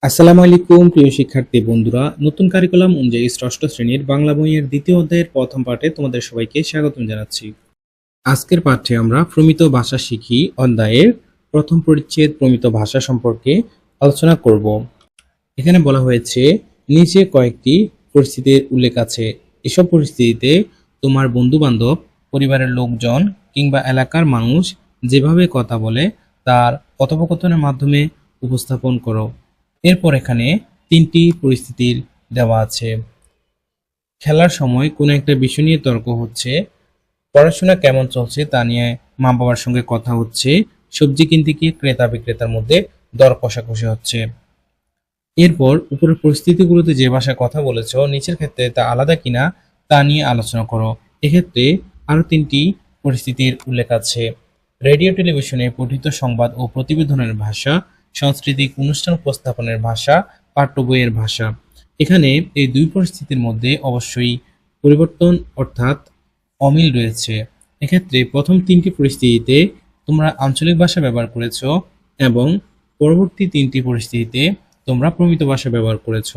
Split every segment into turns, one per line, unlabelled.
আসসালামু আলাইকুম প্রিয় শিক্ষার্থী বন্ধুরা, নতুন কারিকুলাম অনুযায়ী ষষ্ঠ শ্রেণীর বাংলা বইয়ের দ্বিতীয় অধ্যায়ের প্রথম পাঠে তোমাদের সবাইকে স্বাগতম জানাচ্ছি। আজকের পাঠে আমরা প্রমিত ভাষা শিখি অধ্যায়ের প্রথম পরিচ্ছেদ প্রমিত ভাষা সম্পর্কে আলোচনা করব। এখানে বলা হয়েছে নিচে কয়েকটি পরিস্থিতির উল্লেখ আছে। এসব পরিস্থিতিতে তোমার বন্ধু বান্ধব, পরিবারের লোকজন কিংবা এলাকার মানুষ যেভাবে কথা বলে তার কথোপকথনের মাধ্যমে উপস্থাপন করো। এরপর এখানে তিনটি পরিস্থিতির দেওয়া আছে। খেলার সময় কোনো একটা বিষয় নিয়ে তর্ক হচ্ছে, পড়াশোনা কেমন চলছে তা নিয়ে মা বাবার সঙ্গে কথা হচ্ছে, সবজি কিনতে গিয়ে ক্রেতা বিক্রেতার মধ্যে দর কষাকষি হচ্ছে। এরপর উপরের পরিস্থিতিগুলোতে যে ভাষায় কথা বলেছ নিচের ক্ষেত্রে তা আলাদা কিনা তা নিয়ে আলোচনা করো। এক্ষেত্রে আরো তিনটি পরিস্থিতির উল্লেখ আছে। রেডিও টেলিভিশনে পঠিত সংবাদ ও প্রতিবেদনের ভাষা, সাংস্কৃতিক অনুষ্ঠান উপস্থাপনের ভাষা, পাঠ্য বইয়ের ভাষা। এখানে এই দুই পরিস্থিতির মধ্যে অবশ্যই পরিবর্তন অর্থাৎ অমিল রয়েছে। এক্ষেত্রে প্রথম তিনটি পরিস্থিতিতে তোমরা আঞ্চলিক ভাষা ব্যবহার করেছ এবং পরবর্তী তিনটি পরিস্থিতিতে তোমরা প্রমিত ভাষা ব্যবহার করেছ।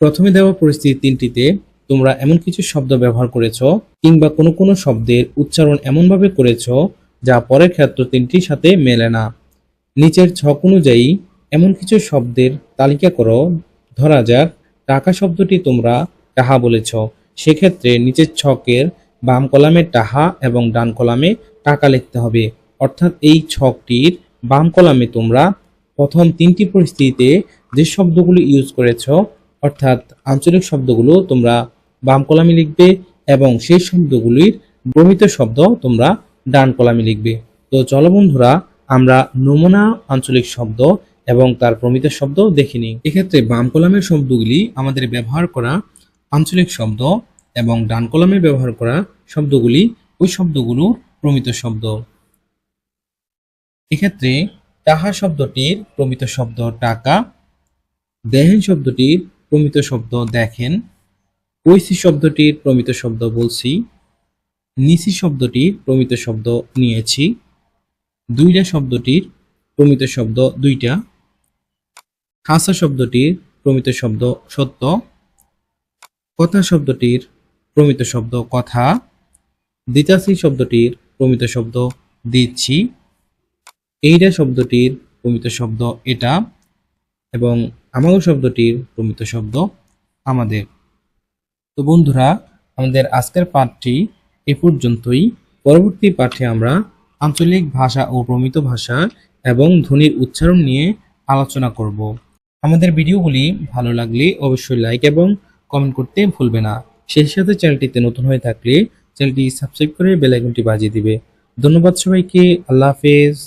প্রথমে দেওয়া পরিস্থিতি তিনটিতে তোমরা এমন কিছু শব্দ ব্যবহার করেছ কিংবা কোনো কোনো শব্দের উচ্চারণ এমনভাবে করেছ যা পরের ক্ষেত্র তিনটির সাথে মেলে না। নিচের ছক অনুযায়ী এমন কিছু শব্দের তালিকা করো। ধরা যাক টাকা শব্দটি তোমরা টাহা বলেছ, সেক্ষেত্রে নিচের ছকের বাম কলামে টাহা এবং ডান কলামে টাকা লিখতে হবে। অর্থাৎ এই ছকটির বাম কলামে তোমরা প্রথম তিনটি পরিস্থিতিতে যে শব্দগুলো ইউজ করেছ অর্থাৎ আঞ্চলিক শব্দগুলো তোমরা বাম কলামে লিখবে এবং সেই শব্দগুলির প্রমিত শব্দ তোমরা ডান কলামে লিখবে। তো চলো বন্ধুরা আমরা নমুনা আঞ্চলিক শব্দ এবং তার প্রমিত শব্দ দেখে নিই। এক্ষেত্রে বাম কলামের শব্দগুলি আমাদের ব্যবহার করা আঞ্চলিক শব্দ এবং ডান কলামে ব্যবহার করা শব্দগুলি ওই শব্দগুলোর প্রমিত শব্দ। এক্ষেত্রে টাহা শব্দটির প্রমিত শব্দ টাকা, দেখেন শব্দটির প্রমিত শব্দ দেখেন, বইছি শব্দটির প্রমিত শব্দ বলছি, নিছি শব্দটির প্রমিত শব্দ নিয়েছি, দুইটা শব্দটির প্রমিত শব্দ দুইটা, খাসা শব্দটির প্রমিত শব্দ সত্য, কথা শব্দটির প্রমিত শব্দ কথা, দিতাছি শব্দটির প্রমিত শব্দ দিচ্ছি, এইটা শব্দটির প্রমিত শব্দ এটা এবং আমাগো শব্দটির প্রমিত শব্দ আমাদের। তো বন্ধুরা আমাদের আজকের পাঠটি এ পর্যন্তই। পরবর্তী পাঠে আমরা আঞ্চলিক ভাষা ও প্রমিত ভাষা এবং ধ্বনির উচ্চারণ নিয়ে আলোচনা করব। আমাদের ভিডিওগুলি ভালো লাগলে অবশ্যই লাইক এবং কমেন্ট করতে ভুলবে না। সেই সাথে চ্যানেলটিতে নতুন হয়ে থাকলে চ্যানেলটি সাবস্ক্রাইব করে বেল আইকনটি বাজিয়ে দিবে। ধন্যবাদ সবাইকে। আল্লাহ হাফেজ।